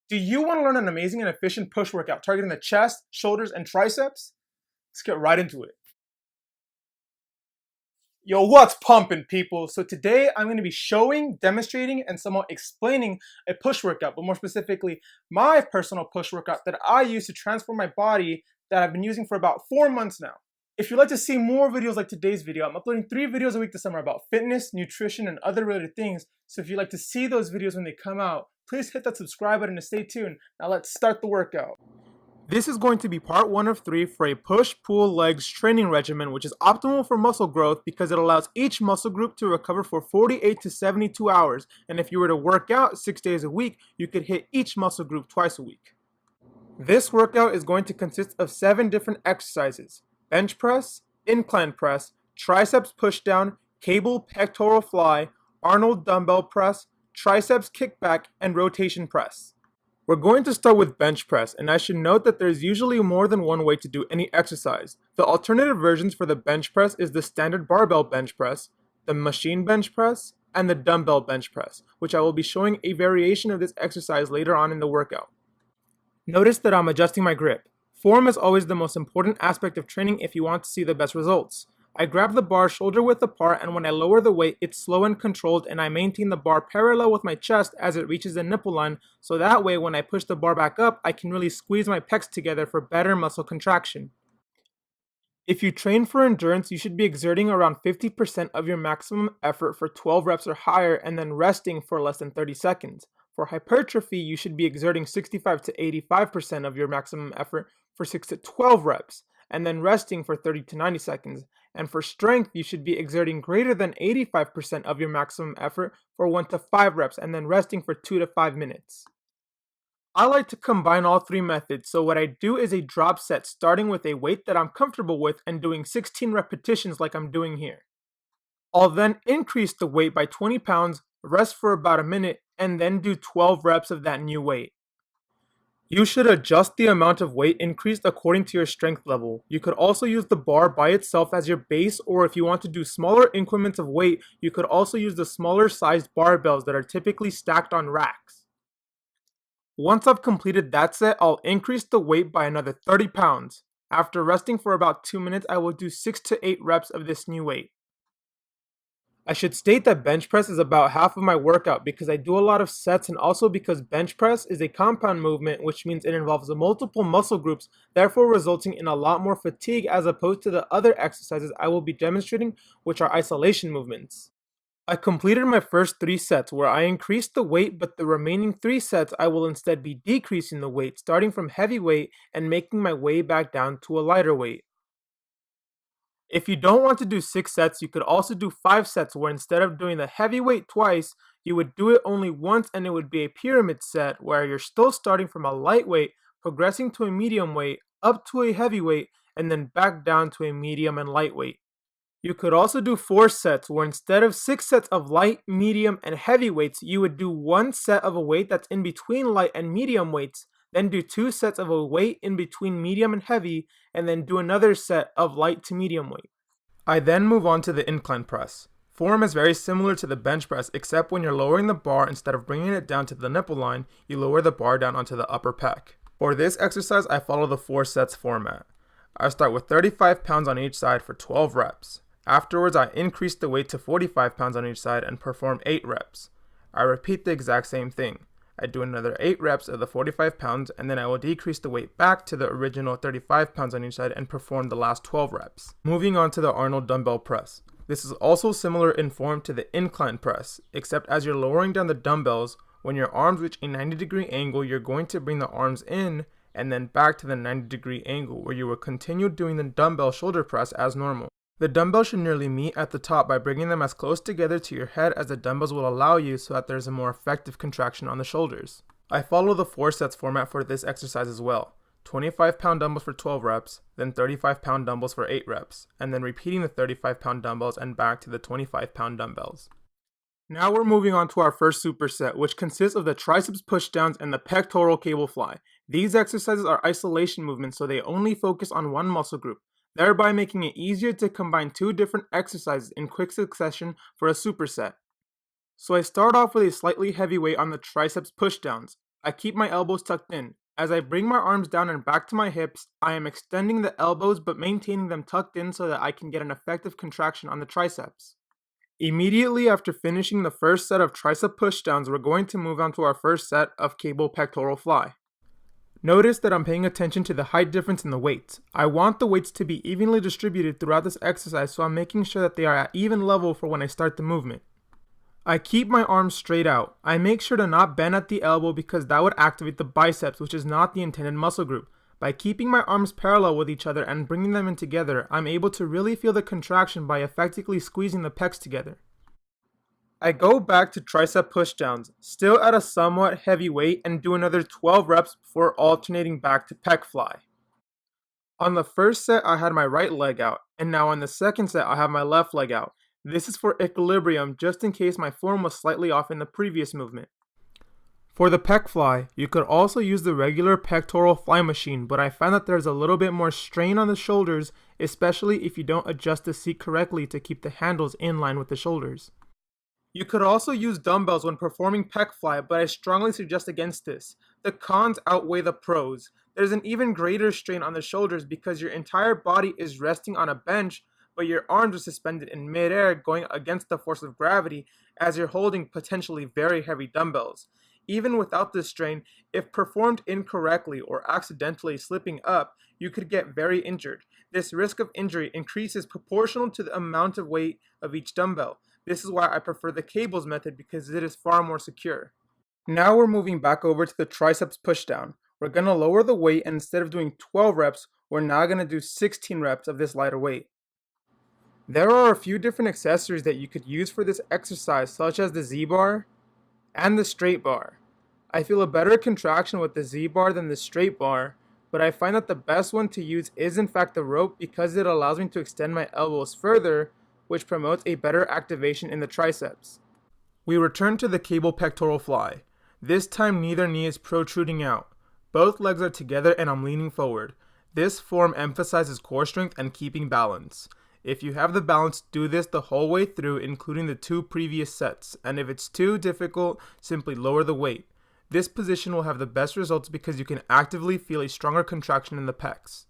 Do you want to learn an amazing and efficient push workout targeting the chest, shoulders, and triceps? Let's get right into it. Yo, what's pumping, people? So today I'm going to be showing, demonstrating, and somewhat explaining a push workout, but more specifically, my personal push workout that I use to transform my body that I've been using for about 4 months now. If you'd like to see more videos like today's video, I'm uploading 3 videos a week this summer about fitness, nutrition, and other related things. So if you'd like to see those videos when they come out, please hit that subscribe button to stay tuned. Now let's start the workout. This is going to be part 1 of 3 for a push-pull-legs training regimen, which is optimal for muscle growth because it allows each muscle group to recover for 48 to 72 hours. And if you were to work out 6 days a week, you could hit each muscle group twice a week. This workout is going to consist of 7 different exercises: bench press, incline press, triceps pushdown, cable pectoral fly, Arnold dumbbell press, triceps kickback, and rotation press. We're going to start with bench press, and I should note that there's usually more than one way to do any exercise. The alternative versions for the bench press is the standard barbell bench press, the machine bench press, and the dumbbell bench press, which I will be showing a variation of this exercise later on in the workout. Notice that I'm adjusting my grip. Form is always the most important aspect of training if you want to see the best results. I grab the bar shoulder width apart, and when I lower the weight, it's slow and controlled, and I maintain the bar parallel with my chest as it reaches the nipple line, so that way when I push the bar back up, I can really squeeze my pecs together for better muscle contraction. If you train for endurance, you should be exerting around 50% of your maximum effort for 12 reps or higher and then resting for less than 30 seconds. For hypertrophy, you should be exerting 65 to 85% of your maximum effort for 6 to 12 reps and then resting for 30 to 90 seconds. And for strength, you should be exerting greater than 85% of your maximum effort for 1 to 5 reps and then resting for 2 to 5 minutes. I like to combine all 3 methods, so what I do is a drop set starting with a weight that I'm comfortable with and doing 16 repetitions like I'm doing here. I'll then increase the weight by 20 pounds, rest for about a minute, and then do 12 reps of that new weight. You should adjust the amount of weight increased according to your strength level. You could also use the bar by itself as your base, or if you want to do smaller increments of weight, you could also use the smaller sized barbells that are typically stacked on racks. Once I've completed that set, I'll increase the weight by another 30 pounds. After resting for about 2 minutes, I will do 6 to 8 reps of this new weight. I should state that bench press is about half of my workout because I do a lot of sets, and also because bench press is a compound movement, which means it involves multiple muscle groups, therefore resulting in a lot more fatigue as opposed to the other exercises I will be demonstrating, which are isolation movements. I completed my first 3 sets where I increased the weight, but the remaining 3 sets I will instead be decreasing the weight, starting from heavy weight and making my way back down to a lighter weight. If you don't want to do 6 sets, you could also do 5 sets where instead of doing the heavy weight twice, you would do it only once, and it would be a pyramid set where you're still starting from a lightweight, progressing to a medium weight, up to a heavy weight, and then back down to a medium and lightweight. You could also do 4 sets where instead of 6 sets of light, medium, and heavy weights, you would do 1 set of a weight that's in between light and medium weights, then do 2 sets of a weight in between medium and heavy, and then do another set of light to medium weight. I then move on to the incline press. Form is very similar to the bench press, except when you're lowering the bar, instead of bringing it down to the nipple line, you lower the bar down onto the upper pec. For this exercise, I follow the 4 sets format. I start with 35 pounds on each side for 12 reps. Afterwards, I increase the weight to 45 pounds on each side and perform 8 reps. I repeat the exact same thing. I do another 8 reps of the 45 pounds, and then I will decrease the weight back to the original 35 pounds on each side and perform the last 12 reps. Moving on to the Arnold dumbbell press. This is also similar in form to the incline press, except as you're lowering down the dumbbells, when your arms reach a 90-degree angle, you're going to bring the arms in and then back to the 90-degree angle, where you will continue doing the dumbbell shoulder press as normal. The dumbbells should nearly meet at the top by bringing them as close together to your head as the dumbbells will allow you, so that there's a more effective contraction on the shoulders. I follow the 4 sets format for this exercise as well. 25-pound dumbbells for 12 reps, then 35-pound dumbbells for 8 reps, and then repeating the 35-pound dumbbells and back to the 25-pound dumbbells. Now we're moving on to our first superset, which consists of the triceps pushdowns and the pectoral cable fly. These exercises are isolation movements, so they only focus on one muscle group, thereby making it easier to combine 2 different exercises in quick succession for a superset. So I start off with a slightly heavy weight on the triceps pushdowns. I keep my elbows tucked in. As I bring my arms down and back to my hips, I am extending the elbows but maintaining them tucked in so that I can get an effective contraction on the triceps. Immediately after finishing the first set of tricep pushdowns, we're going to move on to our first set of cable pectoral fly. Notice that I'm paying attention to the height difference in the weights. I want the weights to be evenly distributed throughout this exercise, so I'm making sure that they are at even level for when I start the movement. I keep my arms straight out. I make sure to not bend at the elbow because that would activate the biceps, which is not the intended muscle group. By keeping my arms parallel with each other and bringing them in together, I'm able to really feel the contraction by effectively squeezing the pecs together. I go back to tricep pushdowns, still at a somewhat heavy weight, and do another 12 reps before alternating back to pec fly. On the first set, I had my right leg out, and now on the second set, I have my left leg out. This is for equilibrium, just in case my form was slightly off in the previous movement. For the pec fly, you could also use the regular pectoral fly machine, but I found that there's a little bit more strain on the shoulders, especially if you don't adjust the seat correctly to keep the handles in line with the shoulders. You could also use dumbbells when performing pec fly, but I strongly suggest against this. The cons outweigh the pros. There's an even greater strain on the shoulders because your entire body is resting on a bench, but your arms are suspended in midair going against the force of gravity as you're holding potentially very heavy dumbbells. Even without this strain, if performed incorrectly or accidentally slipping up, you could get very injured. This risk of injury increases proportional to the amount of weight of each dumbbell. This is why I prefer the cables method because it is far more secure. Now we're moving back over to the triceps pushdown. We're going to lower the weight, and instead of doing 12 reps, we're now going to do 16 reps of this lighter weight. There are a few different accessories that you could use for this exercise, such as the Z-bar and the straight bar. I feel a better contraction with the Z-bar than the straight bar, but I find that the best one to use is in fact the rope because it allows me to extend my elbows further, which promotes a better activation in the triceps. We return to the cable pectoral fly. This time neither knee is protruding out. Both legs are together and I'm leaning forward. This form emphasizes core strength and keeping balance. If you have the balance, do this the whole way through, including the 2 previous sets, and if it's too difficult, simply lower the weight. This position will have the best results because you can actively feel a stronger contraction in the pecs.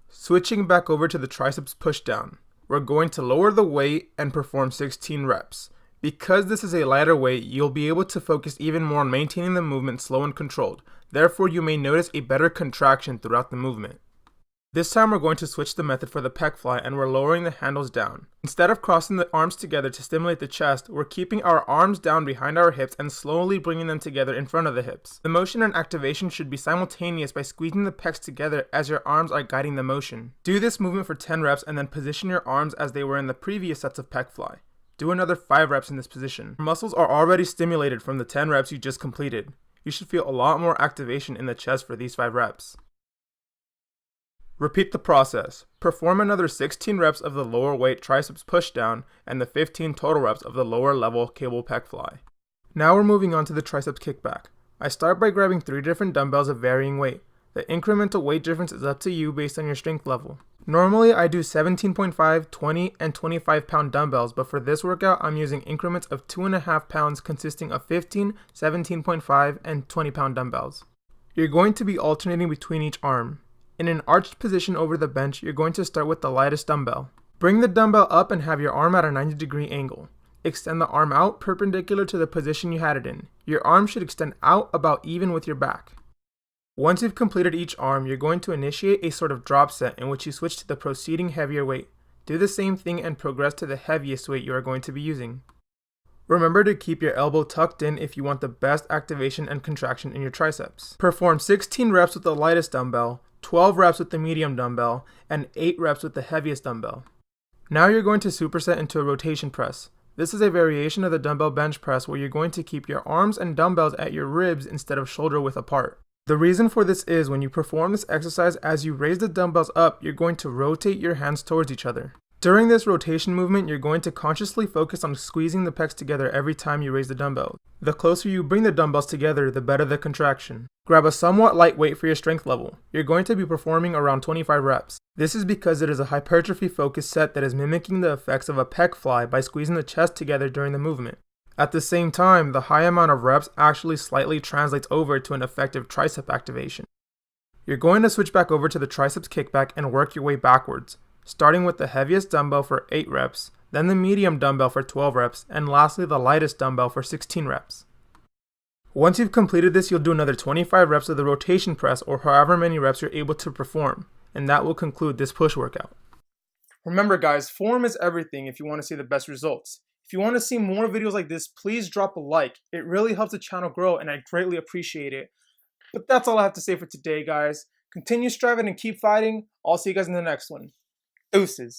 Switching back over to the triceps pushdown. We're going to lower the weight and perform 16 reps. Because this is a lighter weight, you'll be able to focus even more on maintaining the movement slow and controlled. Therefore, you may notice a better contraction throughout the movement. This time we're going to switch the method for the pec fly and we're lowering the handles down. Instead of crossing the arms together to stimulate the chest, we're keeping our arms down behind our hips and slowly bringing them together in front of the hips. The motion and activation should be simultaneous by squeezing the pecs together as your arms are guiding the motion. Do this movement for 10 reps and then position your arms as they were in the previous sets of pec fly. Do another 5 reps in this position. Your muscles are already stimulated from the 10 reps you just completed. You should feel a lot more activation in the chest for these 5 reps. Repeat the process. Perform another 16 reps of the lower weight triceps pushdown and the 15 total reps of the lower level cable pec fly. Now we're moving on to the triceps kickback. I start by grabbing 3 different dumbbells of varying weight. The incremental weight difference is up to you based on your strength level. Normally I do 17.5, 20, and 25 pound dumbbells, but for this workout I'm using increments of 2.5 pounds consisting of 15, 17.5, and 20 pound dumbbells. You're going to be alternating between each arm. In an arched position over the bench, you're going to start with the lightest dumbbell. Bring the dumbbell up and have your arm at a 90-degree angle. Extend the arm out perpendicular to the position you had it in. Your arm should extend out about even with your back. Once you've completed each arm, you're going to initiate a sort of drop set in which you switch to the preceding heavier weight. Do the same thing and progress to the heaviest weight you are going to be using. Remember to keep your elbow tucked in if you want the best activation and contraction in your triceps. Perform 16 reps with the lightest dumbbell, 12 reps with the medium dumbbell, and 8 reps with the heaviest dumbbell. Now you're going to superset into a rotation press. This is a variation of the dumbbell bench press where you're going to keep your arms and dumbbells at your ribs instead of shoulder width apart. The reason for this is when you perform this exercise, as you raise the dumbbells up, you're going to rotate your hands towards each other. During this rotation movement, you're going to consciously focus on squeezing the pecs together every time you raise the dumbbells. The closer you bring the dumbbells together, the better the contraction. Grab a somewhat light weight for your strength level. You're going to be performing around 25 reps. This is because it is a hypertrophy focused set that is mimicking the effects of a pec fly by squeezing the chest together during the movement. At the same time, the high amount of reps actually slightly translates over to an effective tricep activation. You're going to switch back over to the triceps kickback and work your way backwards, starting with the heaviest dumbbell for 8 reps, then the medium dumbbell for 12 reps, and lastly the lightest dumbbell for 16 reps. Once you've completed this, you'll do another 25 reps of the rotation press or however many reps you're able to perform, and that will conclude this push workout. Remember guys, form is everything if you want to see the best results. If you want to see more videos like this, please drop a like. It really helps the channel grow and I greatly appreciate it. But that's all I have to say for today, guys. Continue striving and keep fighting. I'll see you guys in the next one. Deuces.